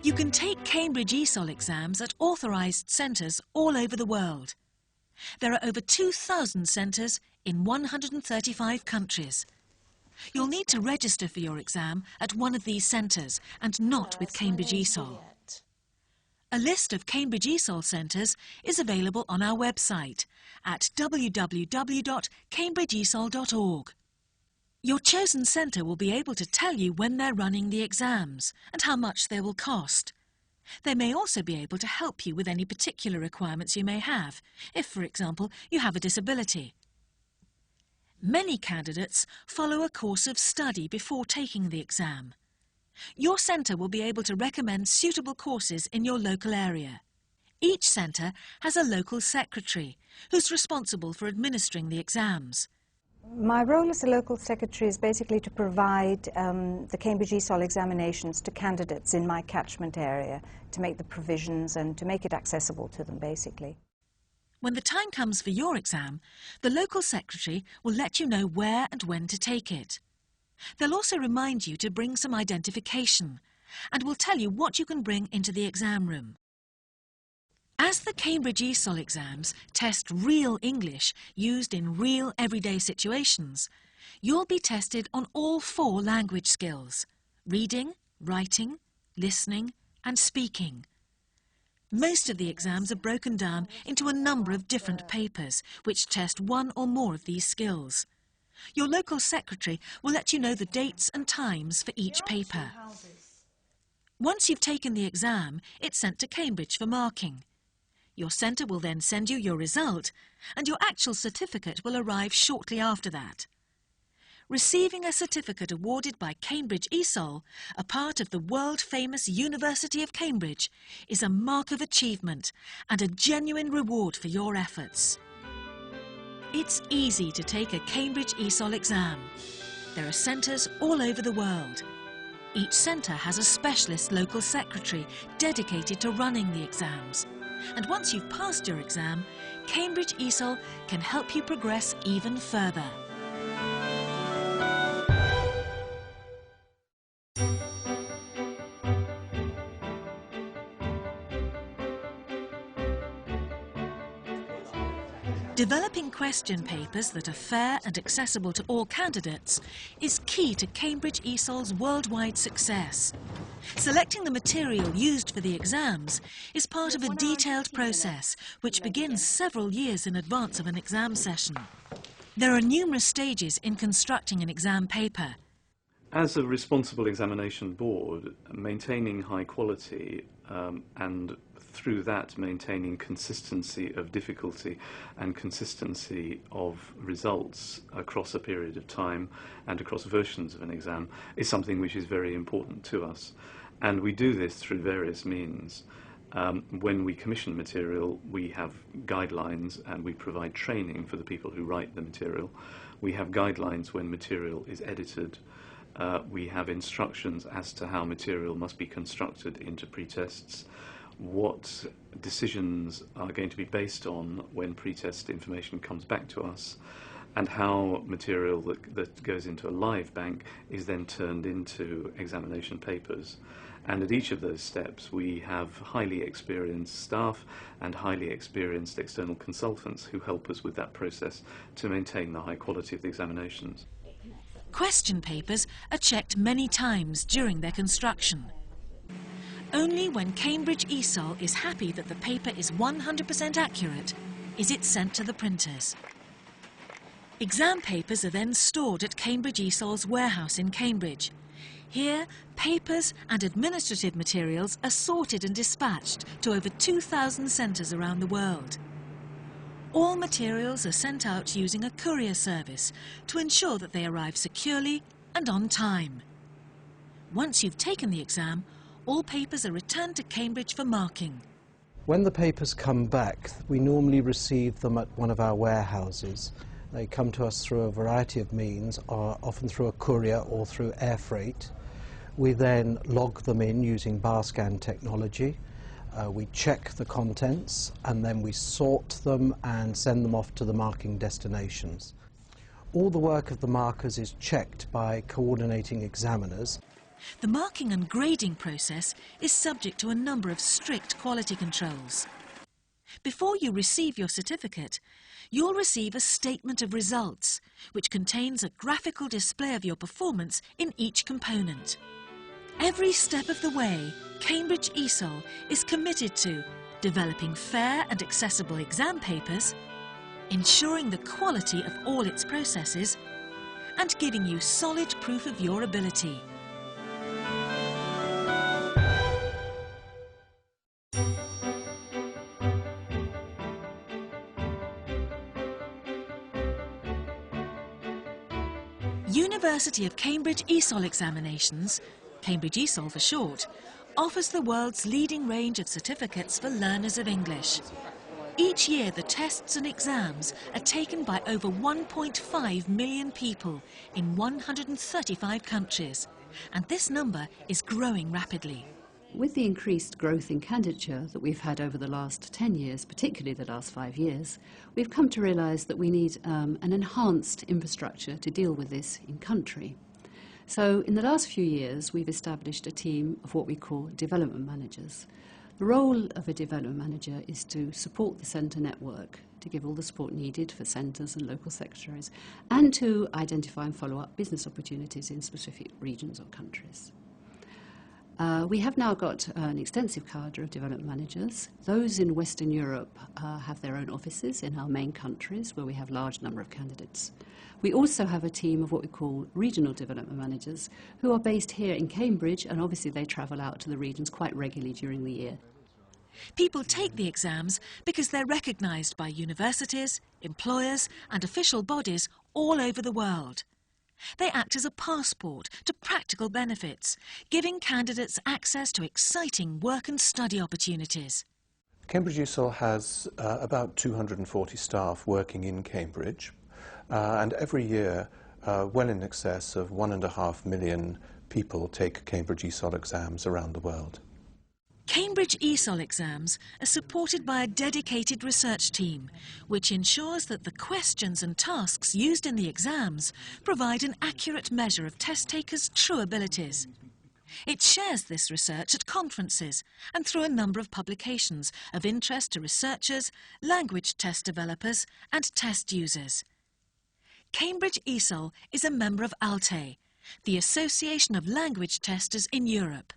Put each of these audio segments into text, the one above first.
You can take Cambridge ESOL exams at authorised centres all over the world. There are over 2,000 centres in 135 countries. You'll need to register for your exam at one of these centres and not with Cambridge ESOL. A list of Cambridge ESOL centres is available on our website at www.cambridgeesol.org. Your chosen centre will be able to tell you when they're running the exams and how much they will cost. They may also be able to help you with any particular requirements you may have, if, for example, you have a disability. Many candidates follow a course of study before taking the exam. Your centre will be able to recommend suitable courses in your local area. Each centre has a local secretary who's responsible for administering the exams. My role as a local secretary is basically to provide the Cambridge ESOL examinations to candidates in my catchment area, to make the provisions and to make it accessible to them, basically. When the time comes for your exam, the local secretary will let you know where and when to take it. They'll also remind you to bring some identification and will tell you what you can bring into the exam room. As the Cambridge ESOL exams test real English used in real everyday situations, you'll be tested on all 4 language skills: reading, writing, listening and speaking. Most of the exams are broken down into a number of different papers which test one or more of these skills. Your local secretary will let you know the dates and times for each paper. Once you've taken the exam, it's sent to Cambridge for marking. Your centre will then send you your result, and your actual certificate will arrive shortly after that. Receiving a certificate awarded by Cambridge ESOL, a part of the world-famous University of Cambridge, is a mark of achievement and a genuine reward for your efforts. It's easy to take a Cambridge ESOL exam. There are centres all over the world. Each centre has a specialist local secretary dedicated to running the exams. And once you've passed your exam, Cambridge ESOL can help you progress even further. Developing question papers that are fair and accessible to all candidates is key to Cambridge ESOL's worldwide success. Selecting the material used for the exams is part of a detailed process which begins several years in advance of an exam session. There are numerous stages in constructing an exam paper. As a responsible examination board, maintaining high quality and through that maintaining consistency of difficulty and consistency of results across a period of time and across versions of an exam is something which is very important to us. And we do this through various means. When we commission material, we have guidelines and we provide training for the people who write the material. We have guidelines when material is edited. We have instructions as to how material must be constructed into pretests, what decisions are going to be based on when pretest information comes back to us, and how material that goes into a live bank is then turned into examination papers. And at each of those steps we have highly experienced staff and highly experienced external consultants who help us with that process to maintain the high quality of the examinations. Question papers are checked many times during their construction. Only when Cambridge ESOL is happy that the paper is 100% accurate is it sent to the printers. Exam papers are then stored at Cambridge ESOL's warehouse in Cambridge. Here, papers and administrative materials are sorted and dispatched to over 2,000 centres around the world. All materials are sent out using a courier service to ensure that they arrive securely and on time. Once you've taken the exam, all papers are returned to Cambridge for marking. When the papers come back, we normally receive them at one of our warehouses. They come to us through a variety of means, often through a courier or through air freight. We then log them in using bar scan technology. We check the contents and then we sort them and send them off to the marking destinations. All the work of the markers is checked by coordinating examiners. The marking and grading process is subject to a number of strict quality controls. Before you receive your certificate, you'll receive a statement of results, which contains a graphical display of your performance in each component. Every step of the way, Cambridge ESOL is committed to developing fair and accessible exam papers, ensuring the quality of all its processes, and giving you solid proof of your ability. University of Cambridge ESOL Examinations, Cambridge ESOL for short, offers the world's leading range of certificates for learners of English. Each year the tests and exams are taken by over 1.5 million people in 135 countries, and this number is growing rapidly. With the increased growth in candidature that we've had over the last 10 years, particularly the last 5 years, we've come to realise that we need an enhanced infrastructure to deal with this in country. So in the last few years we've established a team of what we call development managers. The role of a development manager is to support the centre network, to give all the support needed for centres and local secretaries, and to identify and follow up business opportunities in specific regions or countries. We have now got an extensive cadre of development managers. Those in Western Europe have their own offices in our main countries where we have a large number of candidates. We also have a team of what we call regional development managers who are based here in Cambridge, and obviously they travel out to the regions quite regularly during the year. People take the exams because they're recognised by universities, employers and official bodies all over the world. They act as a passport to practical benefits, giving candidates access to exciting work and study opportunities. Cambridge ESOL has about 240 staff working in Cambridge, and every year well in excess of 1.5 million people take Cambridge ESOL exams around the world. Cambridge ESOL exams are supported by a dedicated research team, which ensures that the questions and tasks used in the exams provide an accurate measure of test takers' true abilities. It shares this research at conferences and through a number of publications of interest to researchers, language test developers and test users. Cambridge ESOL is a member of ALTE, the Association of Language Testers in Europe.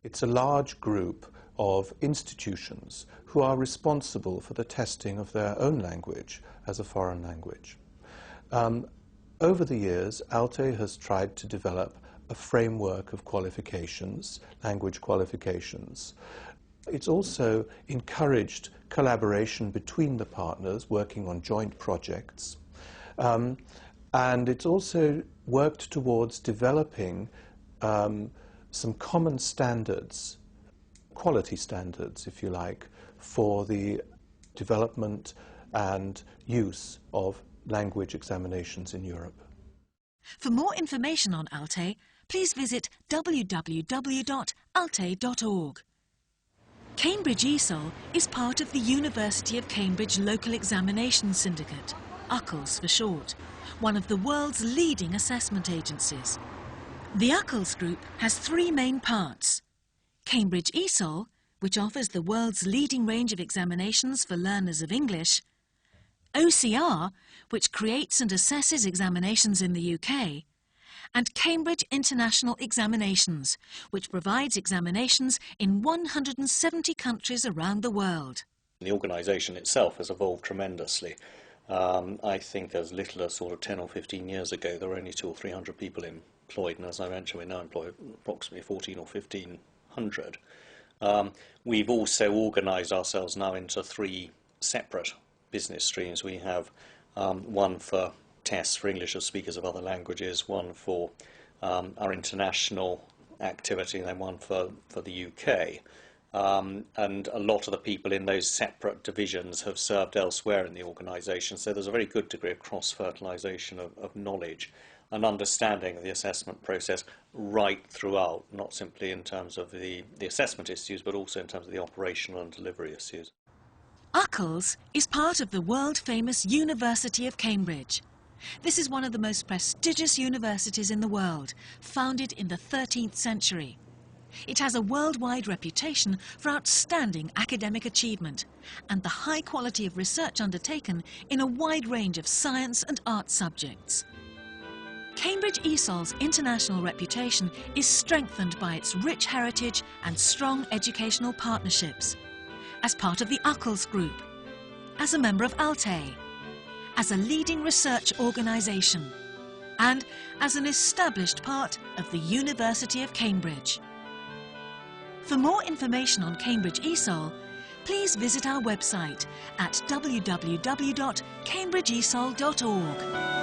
It's a large group of institutions who are responsible for the testing of their own language as a foreign language. Over the years, ALTE has tried to develop a framework of qualifications, language qualifications. It's also encouraged collaboration between the partners working on joint projects. And it's also worked towards developing some common standards, quality standards, if you like, for the development and use of language examinations in Europe. For more information on ALTE, please visit www.alte.org. Cambridge ESOL is part of the University of Cambridge Local Examination Syndicate, UCLES for short, one of the world's leading assessment agencies. The UCLES group has 3 main parts: Cambridge ESOL, which offers the world's leading range of examinations for learners of English, OCR, which creates and assesses examinations in the UK, and Cambridge International Examinations, which provides examinations in 170 countries around the world. The organisation itself has evolved tremendously. I think as little as sort of 10 or 15 years ago there were only 200 or 300 people employed, and as I mentioned we now employ approximately 14 or 1500. We've also organised ourselves now into 3 separate business streams. We have one for tests for English as speakers of other languages, one for our international activity, and then one for the UK. And a lot of the people in those separate divisions have served elsewhere in the organisation, so there's a very good degree of cross-fertilisation of knowledge and understanding of the assessment process right throughout, not simply in terms of the assessment issues, but also in terms of the operational and delivery issues. UCLES is part of the world-famous University of Cambridge. This is one of the most prestigious universities in the world, founded in the 13th century. It has a worldwide reputation for outstanding academic achievement and the high quality of research undertaken in a wide range of science and art subjects. Cambridge ESOL's international reputation is strengthened by its rich heritage and strong educational partnerships, as part of the UCCLS Group, as a member of ALTE, as a leading research organisation, and as an established part of the University of Cambridge. For more information on Cambridge ESOL, please visit our website at www.cambridgeesol.org.